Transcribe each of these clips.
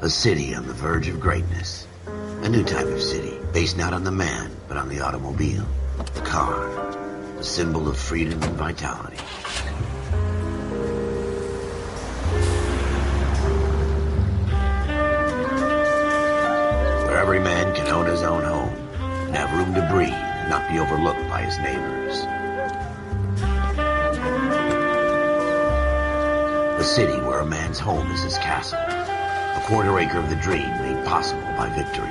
A city on the verge of greatness. A new type of city, based not on the man, but on the automobile. The car. The symbol of freedom and vitality. Where every man can own his own home, and have room to breathe, and not be overlooked by his neighbors. A city where a man's home is his castle. A quarter acre of the dream made possible by victory.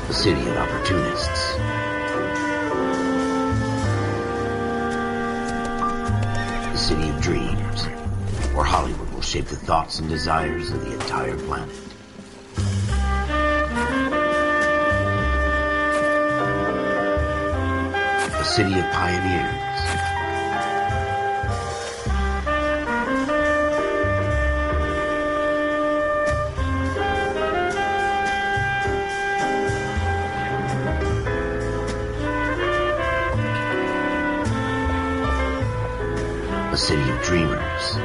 A city of opportunists. A city of dreams, where Hollywood will shape the thoughts and desires of the entire planet. A city of pioneers. A city of dreamers.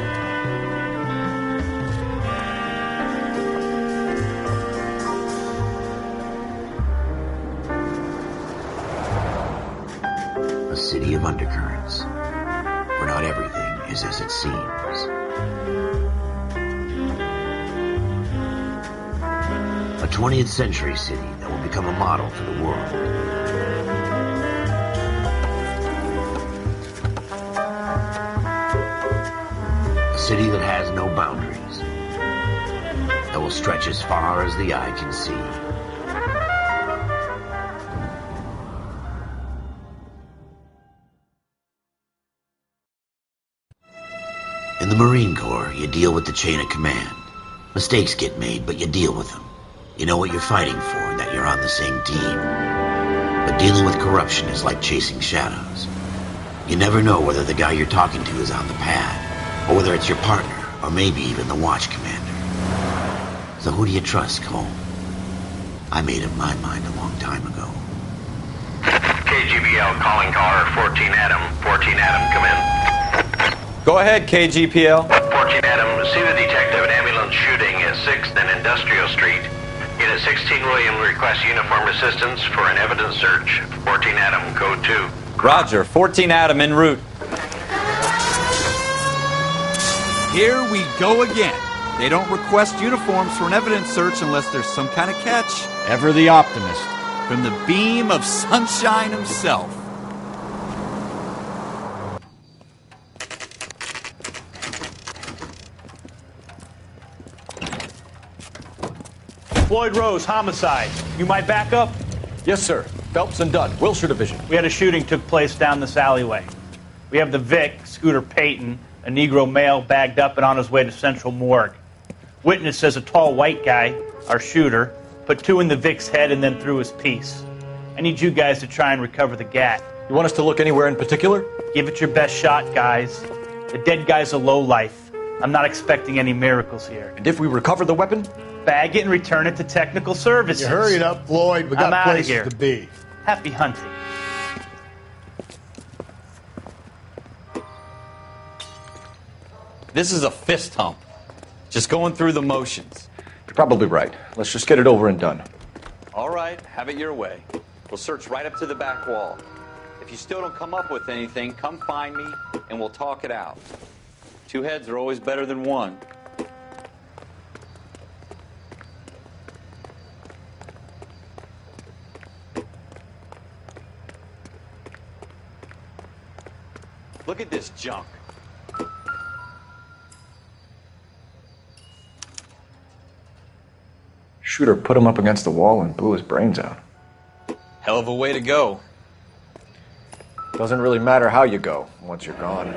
A city of undercurrents, where not everything is as it seems. A 20th century city that will become a model for the world. A city that has no boundaries, that will stretch as far as the eye can see. In the Marine Corps, you deal with the chain of command. Mistakes get made, but you deal with them. You know what you're fighting for and that you're on the same team. But dealing with corruption is like chasing shadows. You never know whether the guy you're talking to is on the pad, or whether it's your partner, or maybe even the watch commander. So who do you trust, Cole? I made up my mind a long time ago. KGBL calling caller 14 Adam. 14 Adam, come in. Go ahead, KGPL. 14 Adam, see the detective at ambulance shooting at 6th and Industrial Street. Unit 16 William requests uniform assistance for an evidence search. 14 Adam, code 2. Roger, 14 Adam en route. Here we go again. They don't request uniforms for an evidence search unless there's some kind of catch. Ever the optimist. From the beam of sunshine himself. Floyd Rose, homicide. You might back up? Yes, sir. Phelps and Dunn, Wilshire Division. We had a shooting took place down this alleyway. We have the Vic, Scooter Payton, a Negro male bagged up and on his way to Central Morgue. Witness says a tall white guy, our shooter, put 2 in the Vic's head and then threw his piece. I need you guys to try and recover the gat. You want us to look anywhere in particular? Give it your best shot, guys. The dead guy's a lowlife. I'm not expecting any miracles here. And if we recover the weapon? Bag it and return it to technical services. You hurry it up, Floyd. We got I'm places here. to be. Happy hunting. This is a fist hump. Just going through the motions. You're probably right. Let's just get it over and done. All right, have it your way. We'll search right up to the back wall. If you still don't come up with anything, come find me and we'll talk it out. 2 heads are always better than 1. Look at this junk. Shooter put him up against the wall and blew his brains out. Hell of a way to go. Doesn't really matter how you go once you're gone.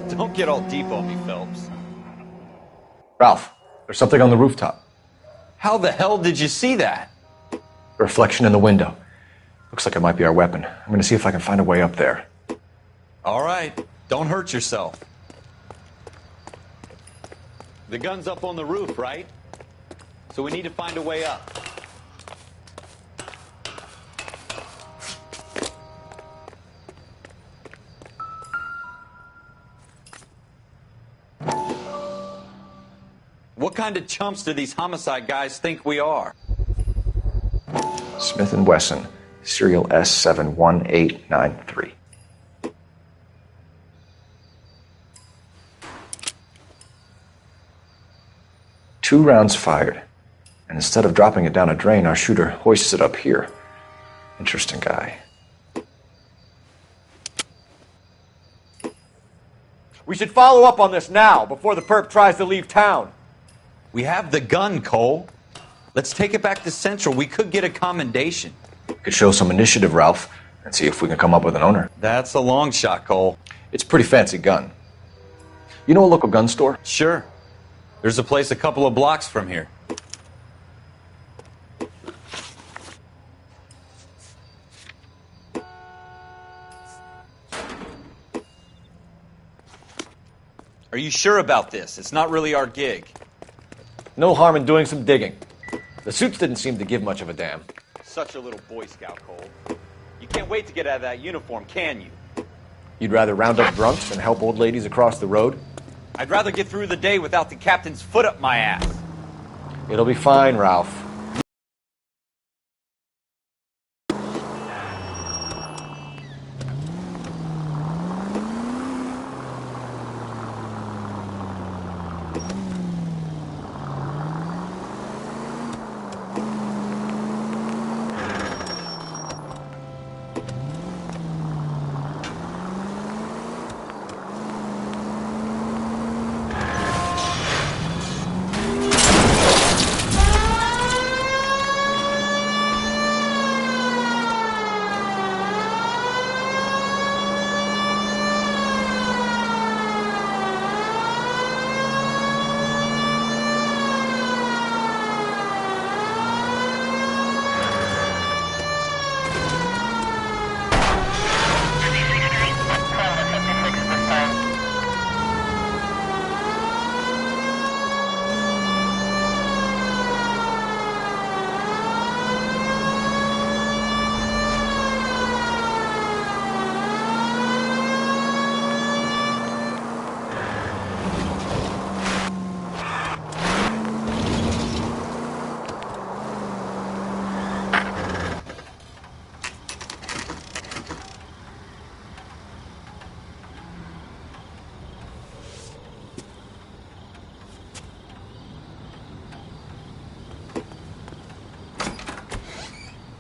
Don't get all deep on me, Phelps. Ralph, there's something on the rooftop. How the hell did you see that? A reflection in the window. Looks like it might be our weapon. I'm going to see if I can find a way up there. All right, don't hurt yourself. The gun's up on the roof, right? So we need to find a way up. What kind of chumps do these homicide guys think we are? Smith & Wesson, serial S71893. Two rounds fired, and instead of dropping it down a drain, our shooter hoists it up here. Interesting guy. We should follow up on this now, before the perp tries to leave town. We have the gun, Cole. Let's take it back to Central. We could get a commendation. Could show some initiative, Ralph, and see if we can come up with an owner. That's a long shot, Cole. It's a pretty fancy gun. You know a local gun store? Sure. There's a place a couple of blocks from here. Are you sure about this? It's not really our gig. No harm in doing some digging. The suits didn't seem to give much of a damn. Such a little Boy Scout, Cole. You can't wait to get out of that uniform, can you? You'd rather round up drunks than help old ladies across the road? I'd rather get through the day without the captain's foot up my ass. It'll be fine, Ralph.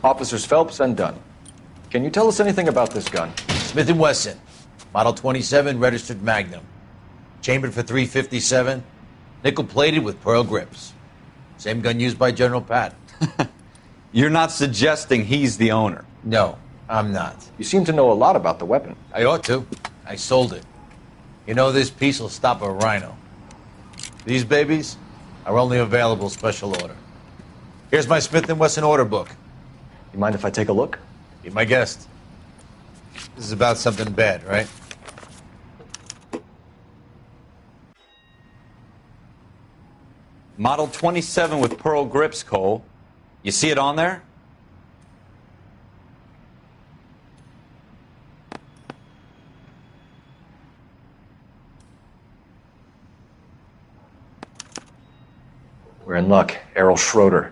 Officers Phelps and Dunn. Can you tell us anything about this gun? Smith & Wesson, Model 27, registered Magnum. Chambered for .357, nickel-plated with pearl grips. Same gun used by General Patton. You're not suggesting he's the owner? No, I'm not. You seem to know a lot about the weapon. I ought to. I sold it. You know, this piece will stop a rhino. These babies are only available special order. Here's my Smith & Wesson order book. You mind if I take a look? Be my guest. This is about something bad, right? Model 27 with pearl grips, Cole. You see it on there? We're in luck. Errol Schroeder,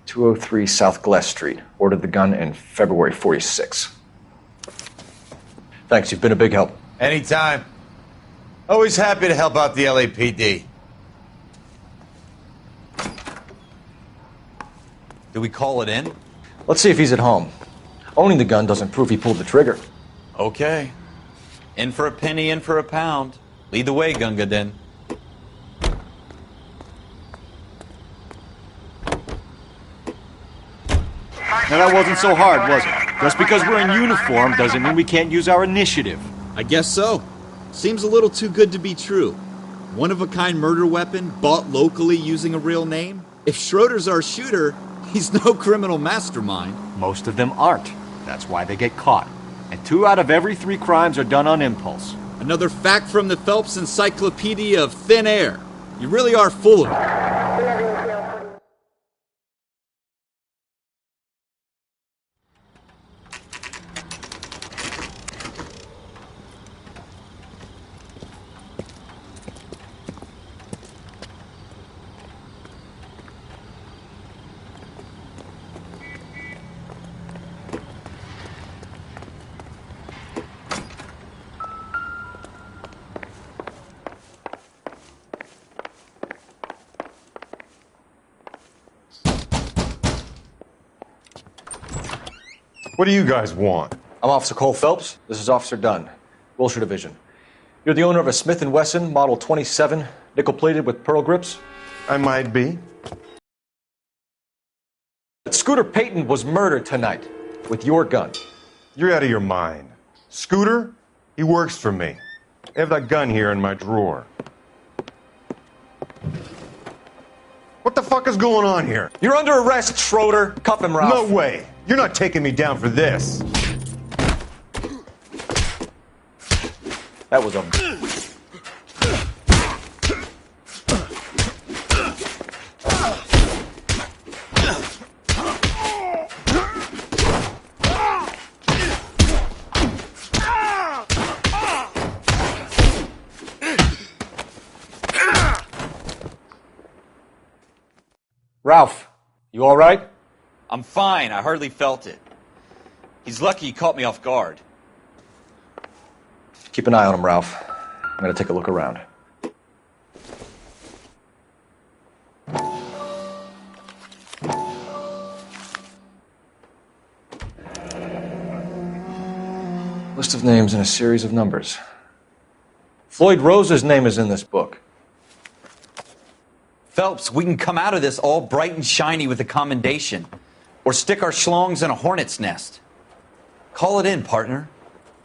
203 South Gless Street. Ordered the gun in February '46. Thanks, you've been a big help. Anytime. Always happy to help out the LAPD. Do we call it in? Let's see if he's at home. Owning the gun doesn't prove he pulled the trigger. Okay. In for a penny, in for a pound. Lead the way, Gunga Din. Now that wasn't so hard, was it? Just because we're in uniform doesn't mean we can't use our initiative. I guess so. Seems a little too good to be true. One-of-a-kind murder weapon bought locally using a real name? If Schroeder's our shooter, he's no criminal mastermind. Most of them aren't. That's why they get caught. And 2 out of every 3 crimes are done on impulse. Another fact from the Phelps Encyclopedia of Thin Air. You really are full of it. What do you guys want? I'm Officer Cole Phelps. This is Officer Dunn, Wilshire Division. You're the owner of a Smith & Wesson Model 27, nickel-plated with pearl grips? I might be. Scooter Payton was murdered tonight with your gun. You're out of your mind. Scooter? He works for me. I have that gun here in my drawer. What the fuck is going on here? You're under arrest, Schroeder. Cuff him, Ralph. No way. You're not taking me down for this. That was a... Ralph, you all right? I'm fine. I hardly felt it. He's lucky he caught me off guard. Keep an eye on him, Ralph. I'm going to take a look around. List of names and a series of numbers. Floyd Rose's name is in this book. Phelps, we can come out of this all bright and shiny with a commendation. Or stick our schlongs in a hornet's nest. Call it in, partner.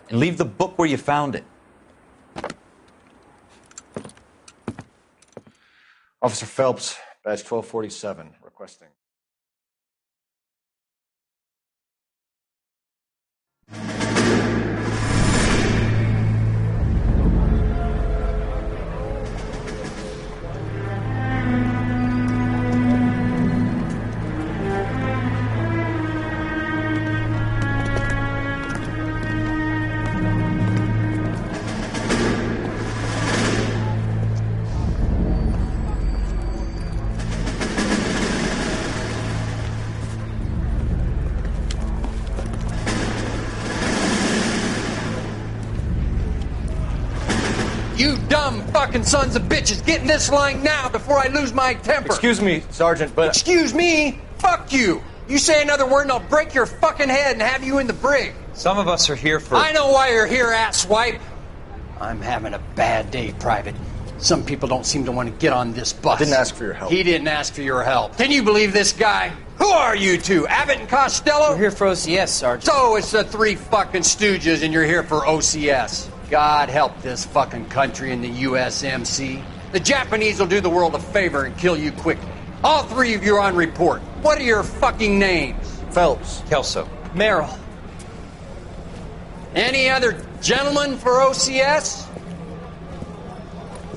And leave the book where you found it. Officer Phelps, badge 1247, requesting. You dumb fucking sons of bitches, get in this line now before I lose my temper. Excuse me, Sergeant, but... Excuse me? Fuck you. You say another word and I'll break your fucking head and have you in the brig. Some of us are here for... I know why you're here, asswipe. I'm having a bad day, Private. Some people don't seem to want to get on this bus. Didn't ask for your help. He didn't ask for your help. Can you believe this guy? Who are you two? Abbott and Costello? We're here for OCS, Sergeant. So it's the three fucking stooges and you're here for OCS. God help this fucking country and the USMC. The Japanese will do the world a favor and kill you quickly. All three of you are on report. What are your fucking names? Phelps. Kelso. Merrill. Any other gentlemen for OCS?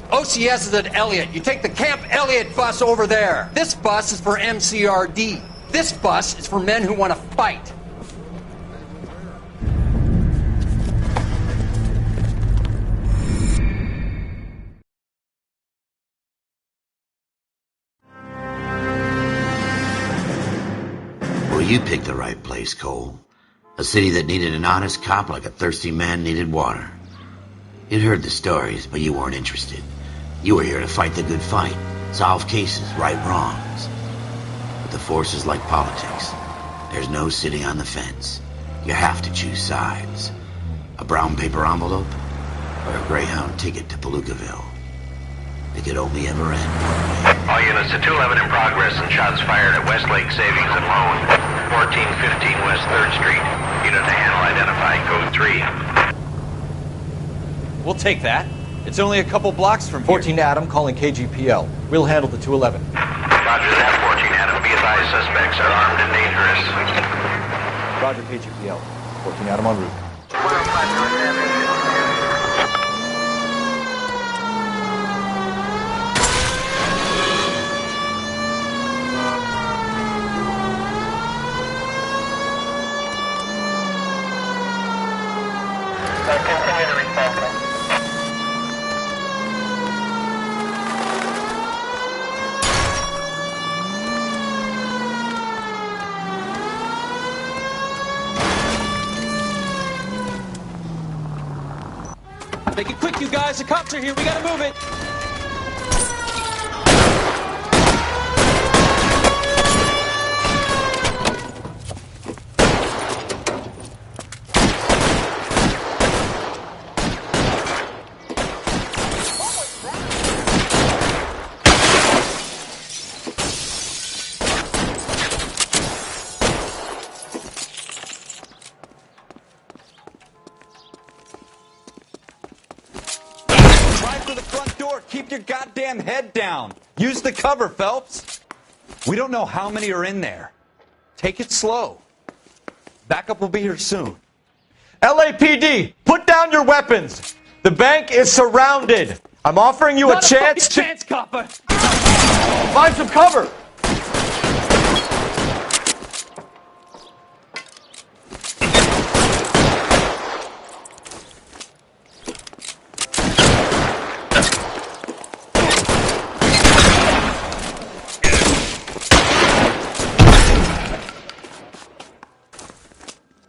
OCS is at Elliott. You take the Camp Elliott bus over there. This bus is for MCRD. This bus is for men who want to fight. Well, you picked the right place, Cole. A city that needed an honest cop like a thirsty man needed water. You'd heard the stories, but you weren't interested. You were here to fight the good fight, solve cases, right wrongs. But the force is like politics. There's no sitting on the fence. You have to choose sides. A brown paper envelope or a Greyhound ticket to Palookaville. It could only ever end one way. All units to 211 in progress and shots fired at Westlake Savings and Loan, 1415 West 3rd Street. Unit to handle identified, code 3. We'll take that. It's only a couple blocks from here. 14 Adam calling KGPL. We'll handle the 211. Roger that, 14 Adam. Be advised, suspects are armed and dangerous. Roger, KGPL. 14 Adam en route. Continue to response. Make it quick, you guys. The cops are here. We gotta move it. after the front door. Keep your goddamn head down. Use the cover, Phelps. We don't know how many are in there. Take it slow. Backup will be here soon. LAPD, put down your weapons. The bank is surrounded. I'm offering you a chance to... chance, copper. Find some cover.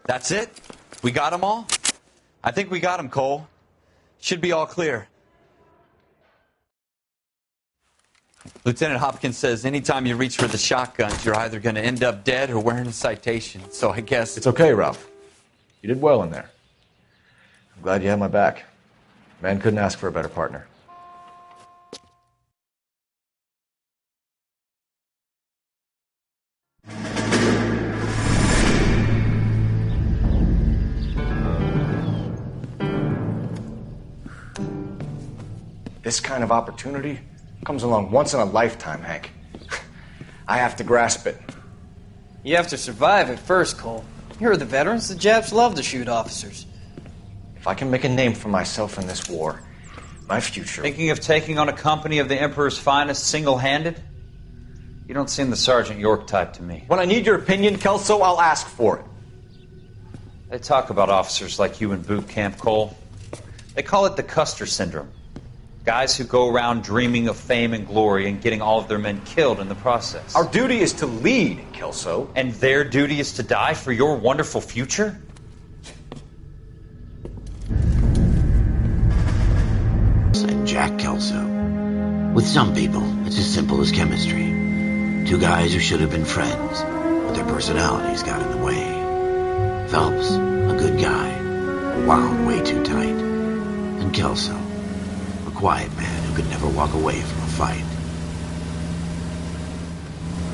That's it? We got them all? I think we got them, Cole. Should be all clear. Lieutenant Hopkins says anytime you reach for the shotguns, you're either going to end up dead or wearing a citation. So I guess... It's okay, Ralph. You did well in there. I'm glad you had my back. Man couldn't ask for a better partner. This kind of opportunity comes along once in a lifetime, Hank. I have to grasp it. You have to survive it first, Cole. Here are the veterans. The Japs love to shoot officers. If I can make a name for myself in this war, my future... Thinking of taking on a company of the Emperor's finest single-handed? You don't seem the Sergeant York type to me. When I need your opinion, Kelso, I'll ask for it. They talk about officers like you in boot camp, Cole. They call it the Custer syndrome. Guys who go around dreaming of fame and glory and getting all of their men killed in the process. Our duty is to lead, Kelso. And their duty is to die for your wonderful future? And Jack Kelso. With some people, it's as simple as chemistry. Two guys who should have been friends, but their personalities got in the way. Phelps, a good guy, wound way too tight. And Kelso, a quiet man who could never walk away from a fight.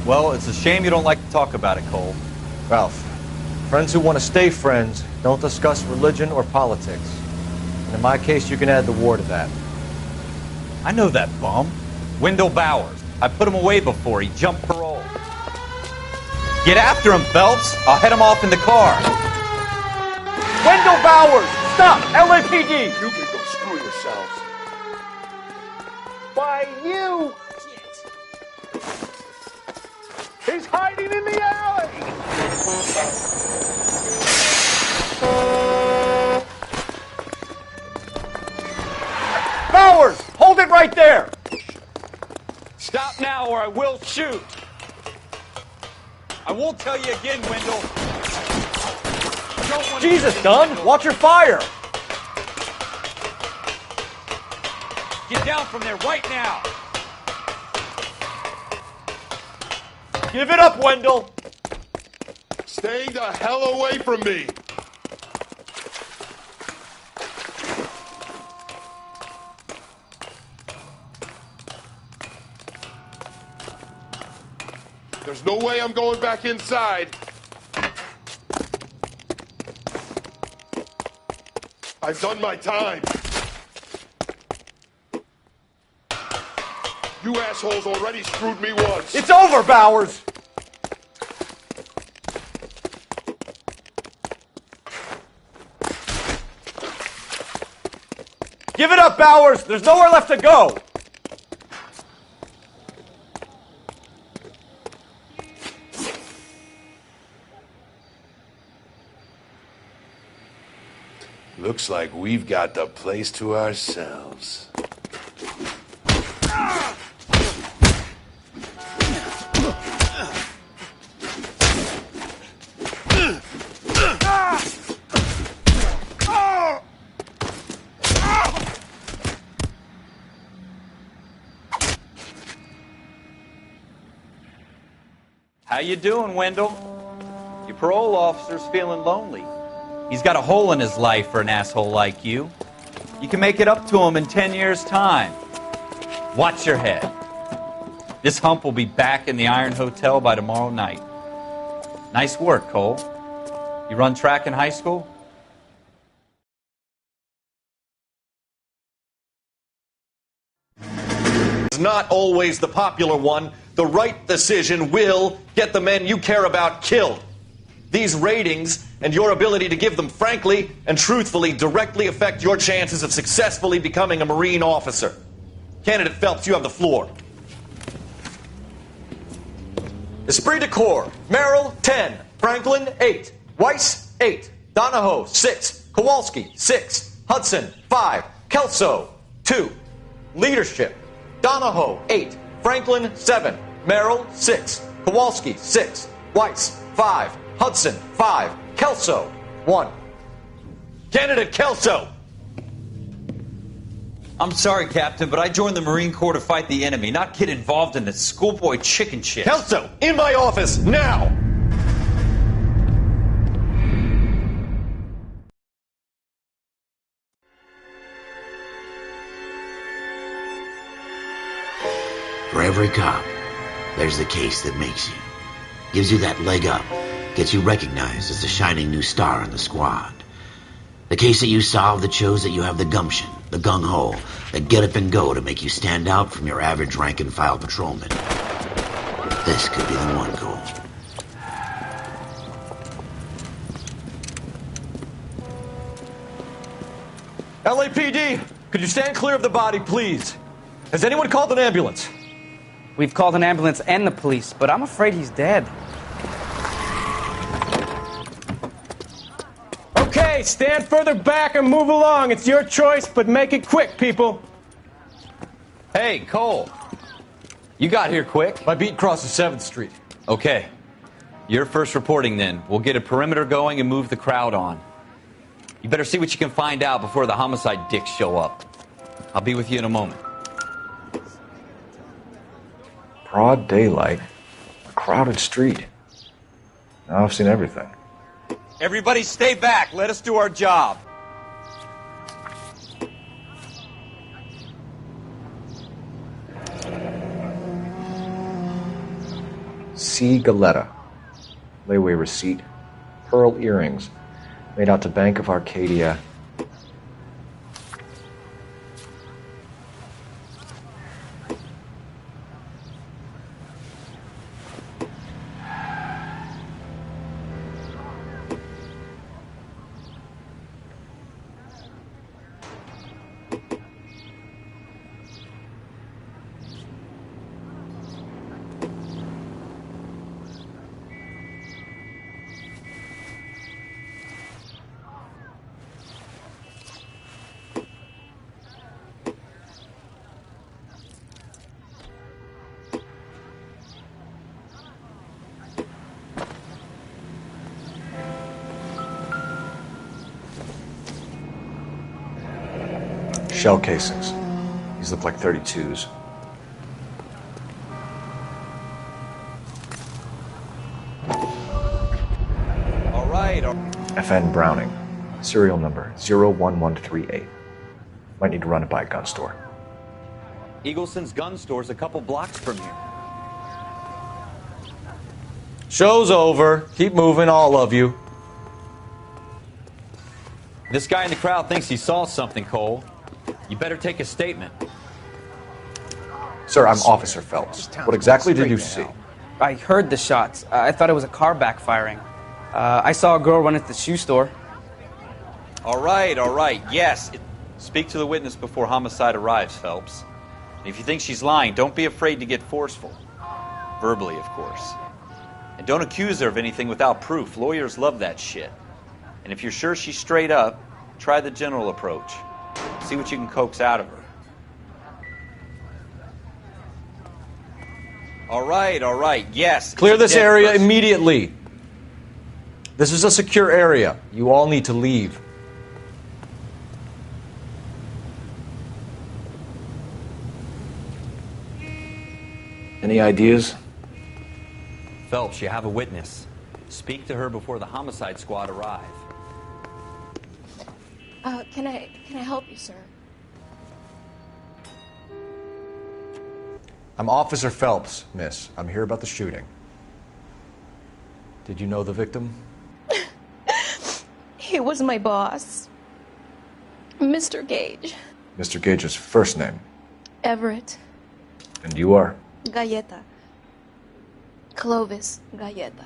Well, it's a shame you don't like to talk about it, Cole. Ralph, friends who want to stay friends don't discuss religion or politics. And in my case, you can add the war to that. I know that bum. Wendell Bowers. I put him away before. He jumped parole. Get after him, Phelps. I'll head him off in the car. Wendell Bowers! Stop! LAPD! You can go screw yourselves. Why, you! He's hiding in the alley! Bowers! Hold it right there! Stop now or I will shoot. I won't tell you again, Wendell. Jesus, Dunn! Watch your fire! Get down from there right now. Give it up, Wendell! Stay the hell away from me! There's no way I'm going back inside. I've done my time. You assholes already screwed me once. It's over, Bowers! Give it up, Bowers! There's nowhere left to go! Looks like we've got the place to ourselves. How you doing, Wendell? Your parole officer's feeling lonely. He's got a hole in his life for an asshole like you. You can make it up to him in 10 years' time. Watch your head. This hump will be back in the Iron Hotel by tomorrow night. Nice work, Cole. You run track in high school? not always the popular one, the right decision will get the men you care about killed. These ratings and your ability to give them frankly and truthfully directly affect your chances of successfully becoming a Marine officer. Candidate Phelps, you have the floor. Esprit de Corps, Merrill, 10. Franklin, 8. Weiss, 8. Donahoe, 6. Kowalski, 6. Hudson, 5. Kelso, 2. Leadership, Donahoe, 8. Franklin, 7. Merrill, 6. Kowalski, 6. Weiss, 5. Hudson, 5. Kelso, 1. Candidate Kelso! I'm sorry, Captain, but I joined the Marine Corps to fight the enemy, not get involved in this schoolboy chicken shit. Kelso, in my office, now! For every cop, there's the case that makes you. Gives you that leg up, gets you recognized as the shining new star in the squad. The case that you solve that shows that you have the gumption, the gung-ho, the get up and go to make you stand out from your average rank-and-file patrolman. This could be the one goal. LAPD, could you stand clear of the body, please? Has anyone called an ambulance? We've called an ambulance and the police, but I'm afraid he's dead. Okay, stand further back and move along. It's your choice, but make it quick, people. Hey, Cole. You got here quick. My beat crosses 7th Street. Okay. You're first reporting then. We'll get a perimeter going and move the crowd on. You better see what you can find out before the homicide dicks show up. I'll be with you in a moment. Broad daylight, a crowded street. Now I've seen everything. Everybody stay back. Let us do our job. C. Galetta. Layaway receipt. Pearl earrings. Made out to Bank of Arcadia. Shell casings. These look like 32s. All right. FN Browning. Serial number 01138. Might need to run it by a gun store. Eagleson's gun store's a couple blocks from here. Show's over. Keep moving, all of you. This guy in the crowd thinks he saw something, Cole. You better take a statement. Sir, I'm Officer Phelps. What exactly did you see? I heard the shots. I thought it was a car backfiring. I saw a girl run at the shoe store. All right. Yes. Speak to the witness before homicide arrives, Phelps. And if you think she's lying, don't be afraid to get forceful. Verbally, of course. And don't accuse her of anything without proof. Lawyers love that shit. And if you're sure she's straight up, try the general approach. See what you can coax out of her. All right. Yes. Clear this area immediately. This is a secure area. You all need to leave. Any ideas? Phelps, you have a witness. Speak to her before the homicide squad arrive. Can I help you, sir? I'm Officer Phelps, miss. I'm here about the shooting. Did you know the victim? He was my boss. Mr. Gage. Mr. Gage's first name. Everett. And you are? Galleta. Clovis Galleta.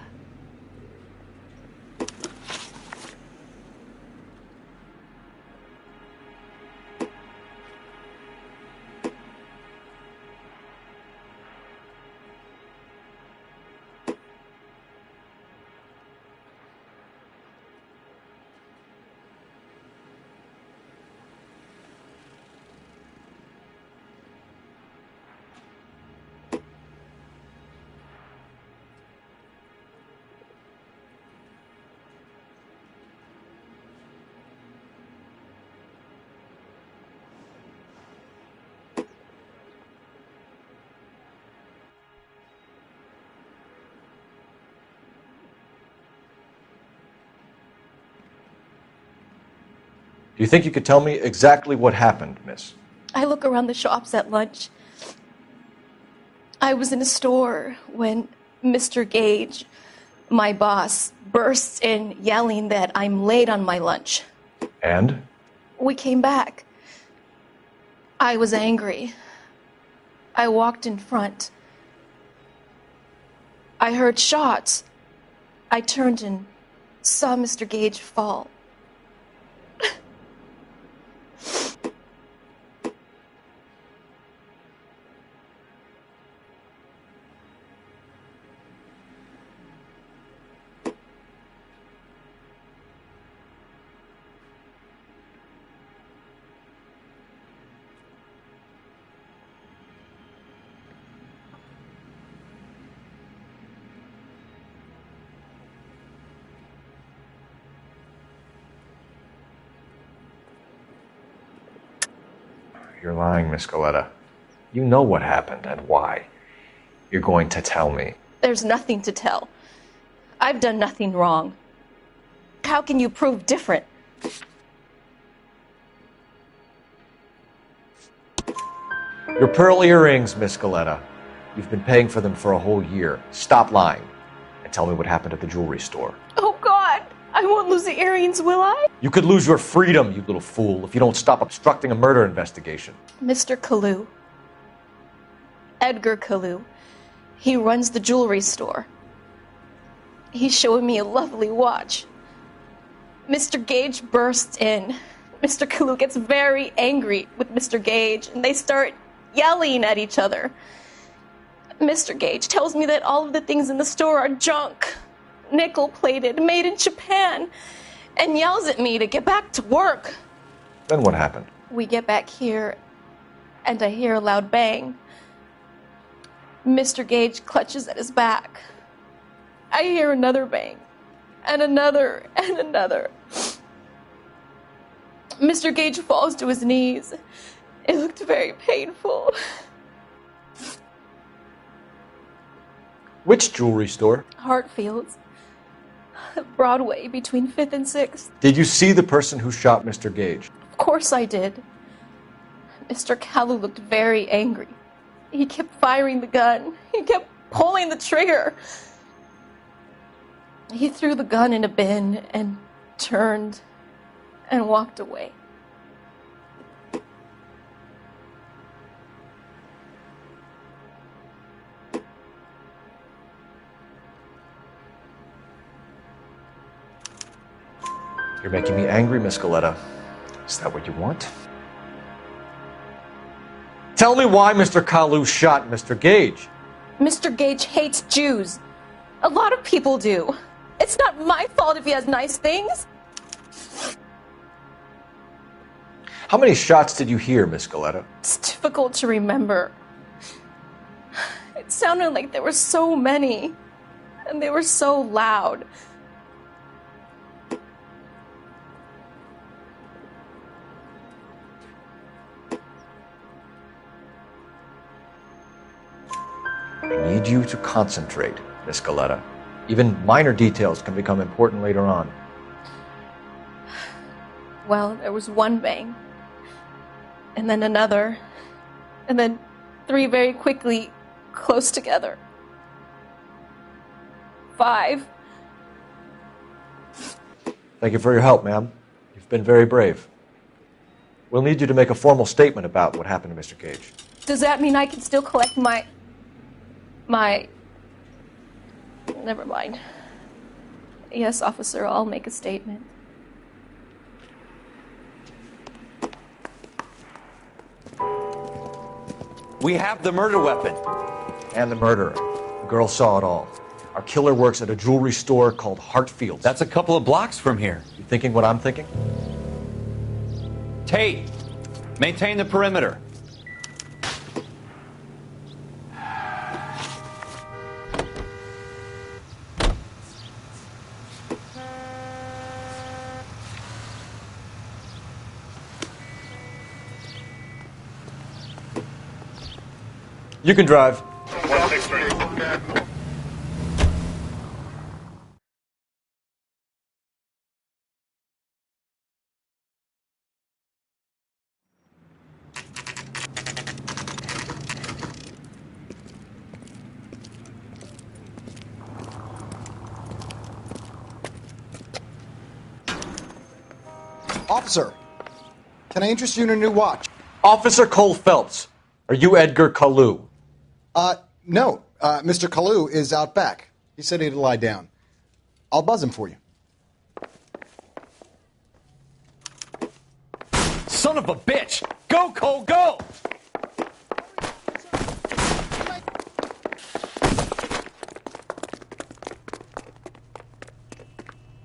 Do you think you could tell me exactly what happened, miss? I look around the shops at lunch. I was in a store when Mr. Gage, my boss, bursts in yelling that I'm late on my lunch. And? We came back. I was angry. I walked in front. I heard shots. I turned and saw Mr. Gage fall. You're lying, Miss Galetta. You know what happened and why. You're going to tell me. There's nothing to tell. I've done nothing wrong. How can you prove different? Your pearl earrings, Miss Galetta. You've been paying for them for a whole year. Stop lying and tell me what happened at the jewelry store. Oh, God! I won't lose the earrings, will I? You could lose your freedom, you little fool, if you don't stop obstructing a murder investigation. Mr. Kalu. Edgar Kalu. He runs the jewelry store. He's showing me a lovely watch. Mr. Gage bursts in. Mr. Kalu gets very angry with Mr. Gage, and they start yelling at each other. Mr. Gage tells me that all of the things in the store are junk, nickel-plated, made in Japan, and yells at me to get back to work. Then what happened? We get back here, and I hear a loud bang. Mr. Gage clutches at his back. I hear another bang, and another, and another. Mr. Gage falls to his knees. It looked very painful. Which jewelry store? Hartfield's. Broadway, between 5th and 6th. Did you see the person who shot Mr. Gage? Of course I did. Mr. Kalu looked very angry. He kept firing the gun. He kept pulling the trigger. He threw the gun in a bin and turned and walked away. You're making me angry, Miss Galetta. Is that what you want? Tell me why Mr. Kalu shot Mr. Gage. Mr. Gage hates Jews. A lot of people do. It's not my fault if he has nice things. How many shots did you hear, Miss Galetta? It's difficult to remember. It sounded like there were so many, and they were so loud. I need you to concentrate, Miss Galetta. Even minor details can become important later on. Well, there was one bang, and then another, and then 3 very quickly, close together. 5. Thank you for your help, ma'am. You've been very brave. We'll need you to make a formal statement about what happened to Mr. Gage. Does that mean I can still collect my... Never mind. Yes, officer, I'll make a statement. We have the murder weapon. And the murderer. The girl saw it all. Our killer works at a jewelry store called Hartfield's. That's a couple of blocks from here. You thinking what I'm thinking? Tate, maintain the perimeter. You can drive. Officer, can I interest you in a new watch? Officer Cole Phelps. Are you Edgar Kalu? No. Mr. Kalu is out back. He said he'd lie down. I'll buzz him for you. Son of a bitch! Go, Cole, go!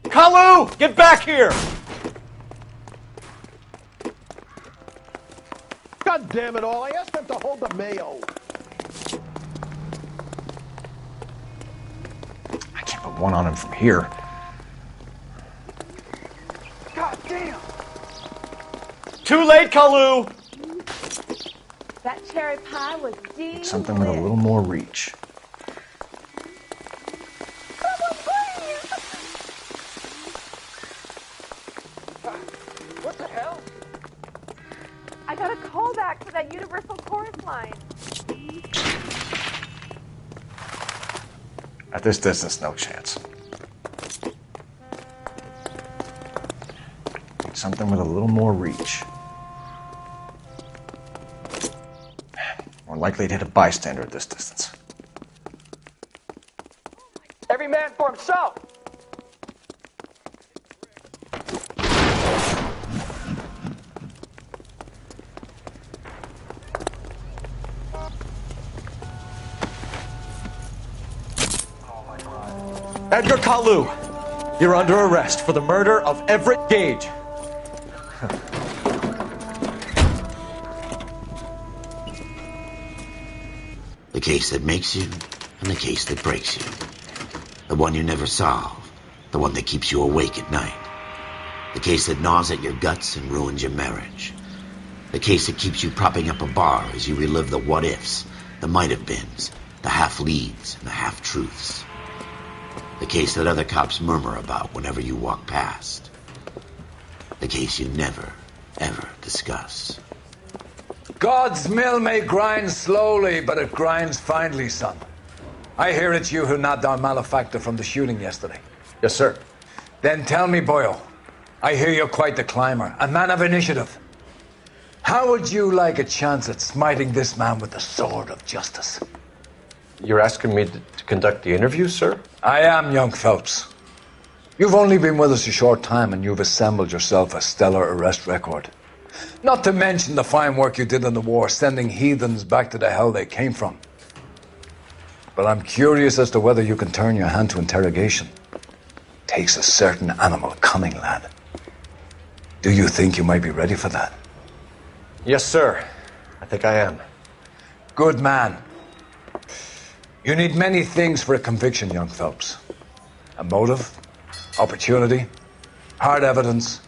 Kalu! Get back here! God damn it all, I asked them to hold the mayo. I can't put one on him from here. God damn! Too late, Kalu! That cherry pie was deep. Something with a little more reach. What the hell? I got a call back for that universal chorus line. At this distance, no chance. Something with a little more reach. More likely to hit a bystander at this distance. Every man for himself. Edgar Kalu, you're under arrest for the murder of Everett Gage. The case that makes you and the case that breaks you. The one you never solve. The one that keeps you awake at night. The case that gnaws at your guts and ruins your marriage. The case that keeps you propping up a bar as you relive the what-ifs, the might-have-beens, the half-leads, and the half-truths. The case that other cops murmur about whenever you walk past. The case you never, ever discuss. God's mill may grind slowly, but it grinds finely, son. I hear it's you who nabbed our malefactor from the shooting yesterday. Yes, sir. Then tell me, Boyle, I hear you're quite the climber, a man of initiative. How would you like a chance at smiting this man with the sword of justice? You're asking me to conduct the interview, sir? I am, young Phelps. You've only been with us a short time and you've assembled yourself a stellar arrest record. Not to mention the fine work you did in the war, sending heathens back to the hell they came from. But I'm curious as to whether you can turn your hand to interrogation. Takes a certain animal cunning, lad. Do you think you might be ready for that? Yes, sir. I think I am. Good man. You need many things for a conviction, young Phelps. A motive, opportunity, hard evidence,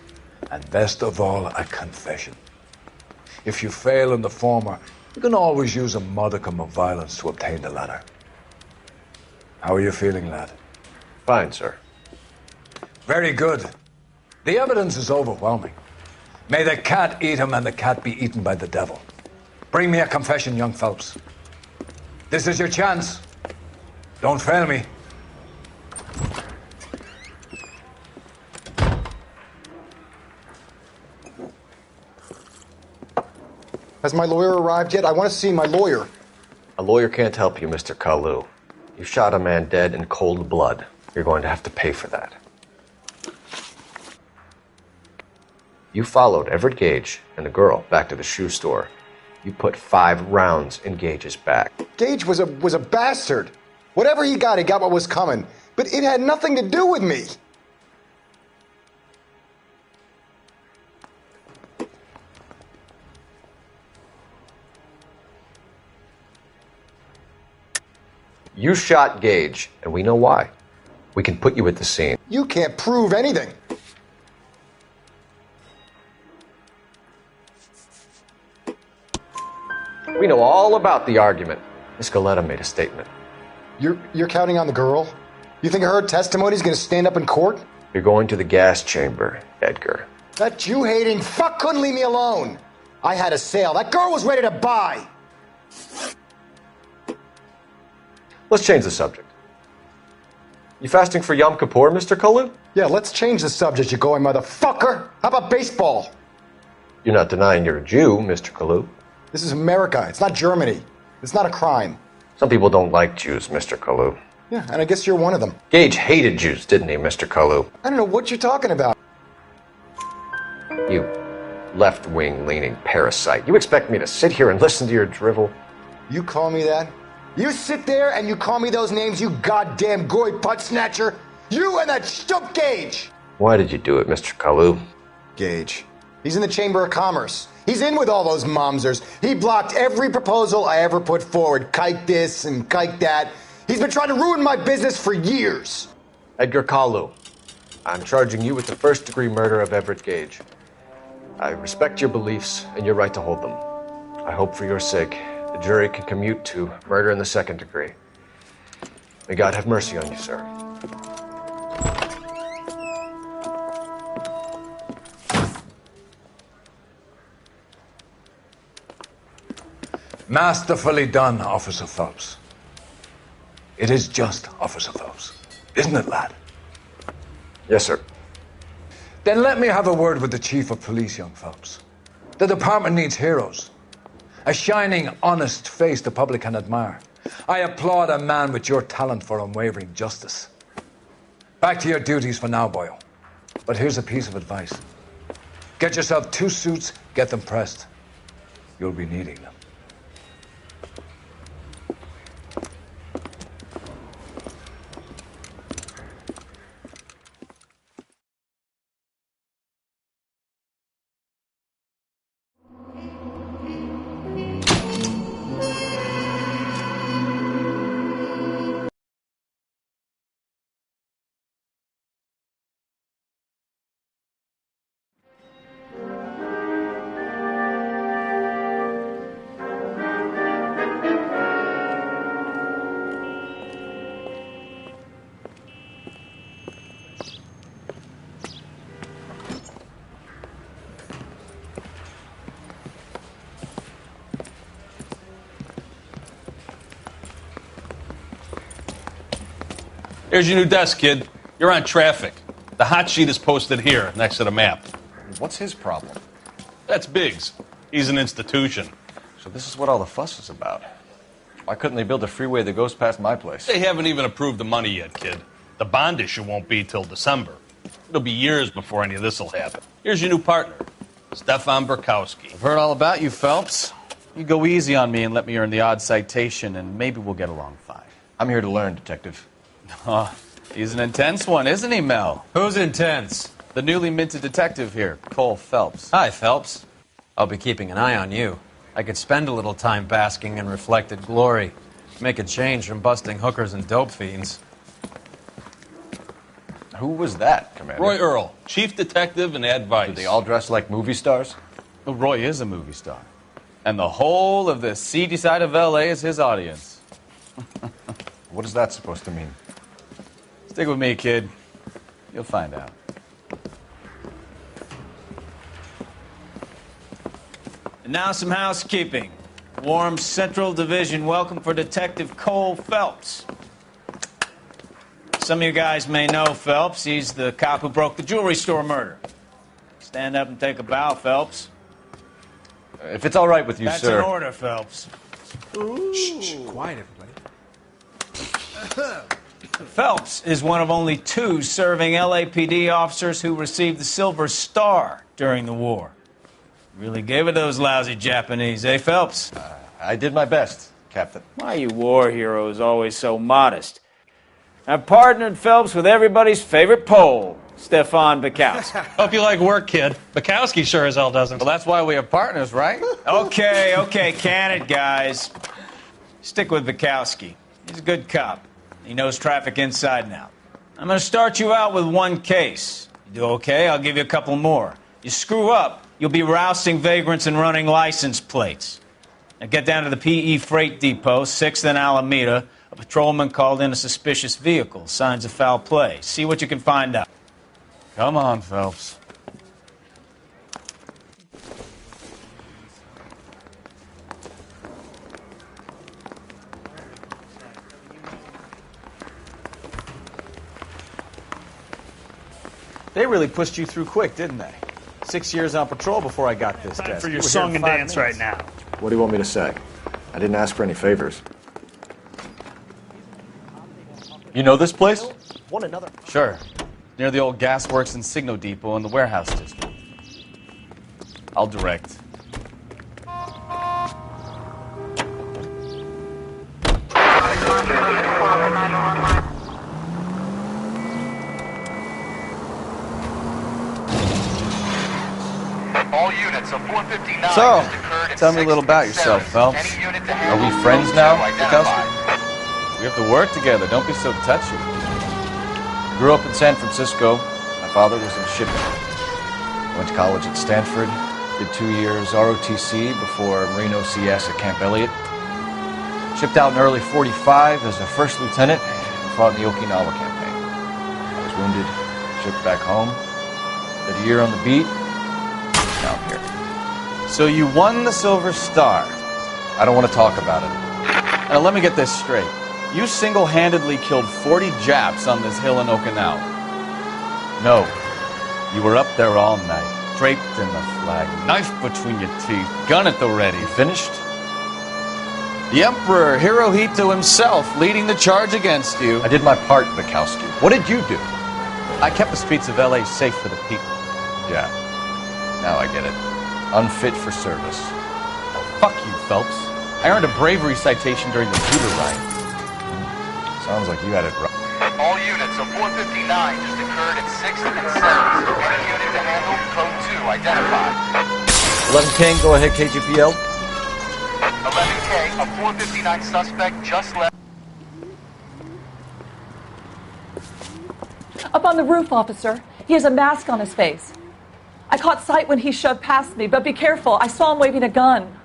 and best of all, a confession. If you fail in the former, you can always use a modicum of violence to obtain the latter. How are you feeling, lad? Fine, sir. Very good. The evidence is overwhelming. May the cat eat him and the cat be eaten by the devil. Bring me a confession, young Phelps. This is your chance. Don't fail me. Has my lawyer arrived yet? I want to see my lawyer. A lawyer can't help you, Mr. Kalu. You shot a man dead in cold blood. You're going to have to pay for that. You followed Everett Gage and the girl back to the shoe store. You put 5 rounds in Gage's back. Gage was a bastard. Whatever he got what was coming. But it had nothing to do with me. You shot Gage, and we know why. We can put you at the scene. You can't prove anything. We know all about the argument. Miss Galetta made a statement. You're counting on the girl? You think her testimony is going to stand up in court? You're going to the gas chamber, Edgar. That Jew-hating fuck couldn't leave me alone. I had a sale. That girl was ready to buy. Let's change the subject. You fasting for Yom Kippur, Mr. Kalu? Yeah, let's change the subject, you going motherfucker. How about baseball? You're not denying you're a Jew, Mr. Kalu. This is America. It's not Germany. It's not a crime. Some people don't like Jews, Mr. Kalu. Yeah, and I guess you're one of them. Gage hated Jews, didn't he, Mr. Kalu? I don't know what you're talking about. You left-wing leaning parasite. You expect me to sit here and listen to your drivel? You call me that? You sit there and you call me those names, you goddamn goy butt snatcher? You and that stump Gage! Why did you do it, Mr. Kalu? Gage. He's in the Chamber of Commerce. He's in with all those momsers. He blocked every proposal I ever put forward. Kike this and kike that. He's been trying to ruin my business for years. Edgar Kalu, I'm charging you with the first-degree murder of Everett Gage. I respect your beliefs and your right to hold them. I hope for your sake the jury can commute to murder in the second degree. May God have mercy on you, sir. Masterfully done, Officer Phelps. It is just, Officer Phelps. Isn't it, lad? Yes, sir. Then let me have a word with the Chief of Police, young Phelps. The department needs heroes. A shining, honest face the public can admire. I applaud a man with your talent for unwavering justice. Back to your duties for now, boyo. But here's a piece of advice. Get yourself 2 suits, get them pressed. You'll be needing them. Here's your new desk, kid. You're on traffic. The hot sheet is posted here, next to the map. What's his problem? That's Biggs. He's an institution. So this is what all the fuss is about. Why couldn't they build a freeway that goes past my place? They haven't even approved the money yet, kid. The bond issue won't be till December. It'll be years before any of this will happen. Here's your new partner, Stefan Burkowski. I've heard all about you, Phelps. You go easy on me and let me earn the odd citation, and maybe we'll get along fine. I'm here to learn, Detective. Oh, he's an intense one, isn't he, Mel? Who's intense? The newly minted detective here, Cole Phelps. Hi, Phelps. I'll be keeping an eye on you. I could spend a little time basking in reflected glory. Make a change from busting hookers and dope fiends. Who was that, Commander? Roy Earl, chief detective and advice. Do they all dress like movie stars? Well, Roy is a movie star. And the whole of the seedy side of L.A. is his audience. What is that supposed to mean? Stick with me, kid. You'll find out. And now some housekeeping. Warm Central Division welcome for Detective Cole Phelps. Some of you guys may know Phelps. He's the cop who broke the jewelry store murder. Stand up and take a bow, Phelps. If it's all right with you, That's sir. an order, Phelps. Shh, quiet, everybody. Phelps is one of only 2 serving LAPD officers who received the Silver Star during the war. Really gave it those lousy Japanese, eh, Phelps? I did my best, Captain. Why you war heroes always so modest? I've partnered Phelps with everybody's favorite Pole, Stefan Bukowski. Hope you like work, kid. Bukowski sure as hell doesn't. Well, that's why we have partners, right? Okay, can it, guys. Stick with Bukowski. He's a good cop. He knows traffic inside and out. I'm going to start you out with 1 case. You do okay, I'll give you a couple more. You screw up, you'll be rousting vagrants and running license plates. Now get down to the PE Freight Depot, 6th and Alameda. A patrolman called in a suspicious vehicle. Signs of foul play. See what you can find out. Come on, Phelps. They really pushed you through quick, didn't they? 6 years on patrol before I got this Time desk. for You your were song here in and 5 dance minutes. right now. What do you want me to say? I didn't ask for any favors. You know this place? One another. Sure. Near the old gasworks and Signo Depot in the warehouse district. I'll direct. All units of 459 So, just occurred at tell me a 6th little about and yourself, 7th. Phelps. Any unit to Are handle we friends code now, 2 identified. Bukowski? We have to work together. Don't be so touchy. Grew up in San Francisco. My father was in shipping. Went to college at Stanford. Did 2 years ROTC before Marine OCS at Camp Elliott. Shipped out in early 45 as a first lieutenant and fought in the Okinawa campaign. I was wounded, shipped back home. Did a year on the beat. Now I'm here. So you won the Silver Star. I don't want to talk about it. Now let me get this straight. You single-handedly killed 40 Japs on this hill in Okinawa. No. You were up there all night, draped in the flag, knife between your teeth, gun at the ready. Finished? The Emperor Hirohito himself leading the charge against you. I did my part, Bukowski. What did you do? I kept the streets of L.A. safe for the people. Yeah. Now I get it. Unfit for service. Fuck you, Phelps. I earned a bravery citation during the Tudor riot. Sounds like you had it rough. All units of 459 just occurred at 6th and 7th. Any unit to handle code 2 identified. 11 King, go ahead, KGPL. 11K, a 459 suspect just left. Up on the roof, officer. He has a mask on his face. I caught sight when he shoved past me, but be careful. I saw him waving a gun.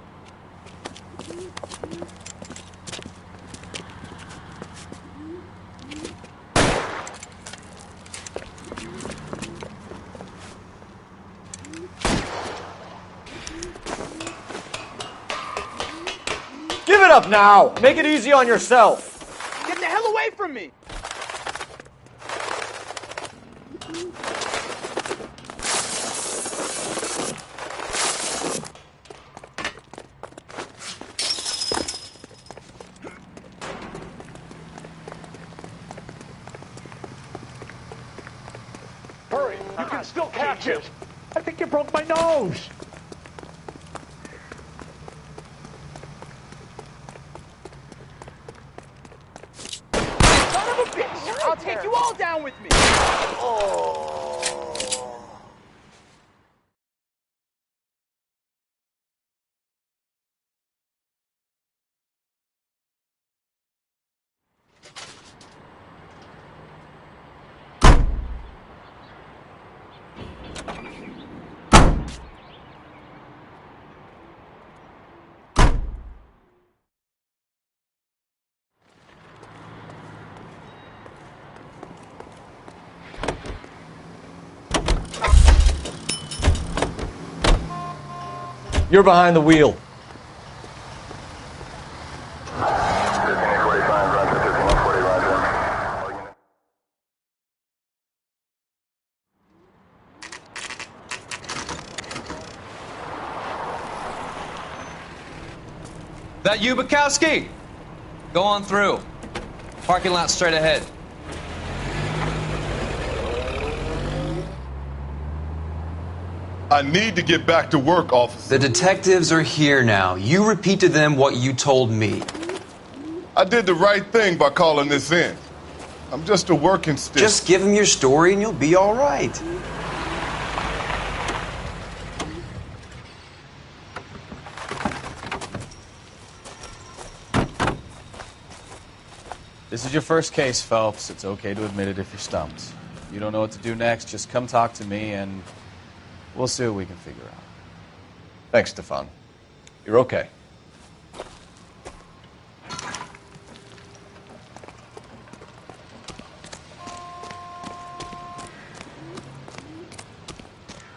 Give it up now! Make it easy on yourself! Get the hell away from me! Hurry! You can still catch him! I think you broke my nose! Son of a bitch! I'll take you all down with me! You're behind the wheel. That you, Bukowski? Go on through. Parking lot straight ahead. I need to get back to work, officer. The detectives are here now. You repeat to them what you told me. I did the right thing by calling this in. I'm just a working stick. Just give them your story and you'll be all right. This is your first case, Phelps. It's okay to admit it if you're stumped. You don't know what to do next, just come talk to me and we'll see what we can figure out. Thanks, Stefan. You're okay.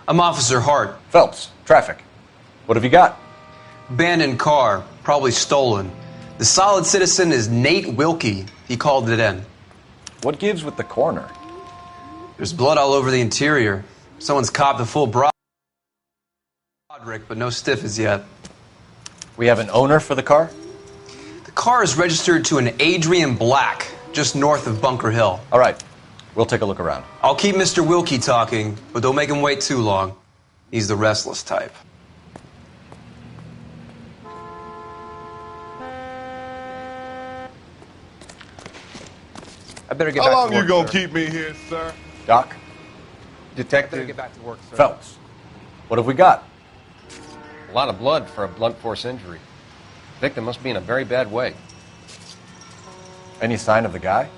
I'm Officer Hart. Phelps, traffic. What have you got? Abandoned car, probably stolen. The solid citizen is Nate Wilkie. He called it in. What gives with the coroner? There's blood all over the interior. Someone's copped a full Broderick, but no stiff as yet. We have an owner for the car? The car is registered to an Adrian Black, just north of Bunker Hill. All right. We'll take a look around. I'll keep Mr. Wilkie talking, but don't make him wait too long. He's the restless type. I better get How back long to work, you gonna sir. keep me here, sir? Doc? Detective. Get back to work, sir. Phelps. What have we got? A lot of blood for a blunt force injury. Victim must be in a very bad way. Any sign of the guy?